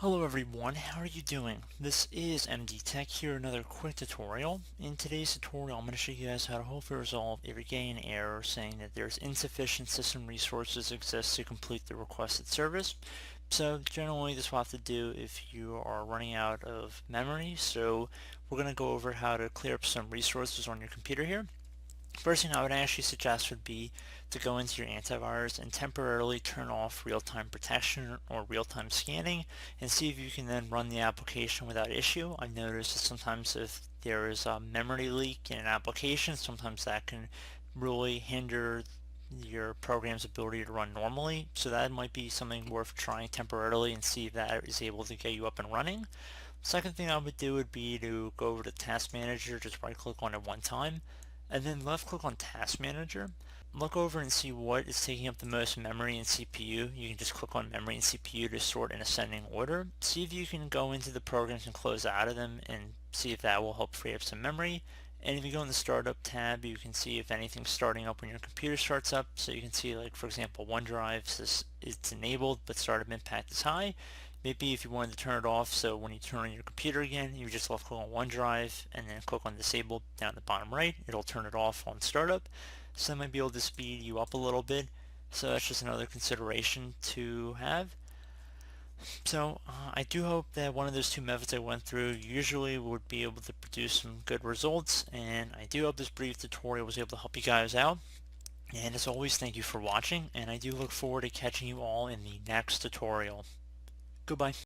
Hello everyone, how are you doing? This is MD Tech here, another quick tutorial. In today's tutorial, I'm going to show you guys how to hopefully resolve if you're getting an error saying that there's insufficient system resources exist to complete the requested service. So generally this will have to do if you are running out of memory. So we're going to go over how to clear up some resources on your computer here. First thing I would actually suggest would be to go into your antivirus and temporarily turn off real-time protection or real-time scanning and see if you can then run the application without issue. I've noticed that sometimes if there is a memory leak in an application, sometimes that can really hinder your program's ability to run normally. So that might be something worth trying temporarily and see if that is able to get you up and running. Second thing I would do would be to go over to Task Manager, just right click on it one time, and then left click on Task Manager. Look over and see what is taking up the most memory and CPU. You can just click on memory and CPU to sort in ascending order. See if you can go into the programs and close out of them and see if that will help free up some memory. And if you go in the Startup tab, you can see if anything's starting up when your computer starts up. So you can see, like, for example, OneDrive says it's enabled, but startup impact is high. Maybe if you wanted to turn it off, so when you turn on your computer again, you just left click on OneDrive and then click on Disable down the bottom right. It'll turn it off on startup. So that might be able to speed you up a little bit. So that's just another consideration to have. So I do hope that one of those two methods I went through usually would be able to produce some good results, and I do hope this brief tutorial was able to help you guys out. And as always, thank you for watching, and I do look forward to catching you all in the next tutorial. Goodbye.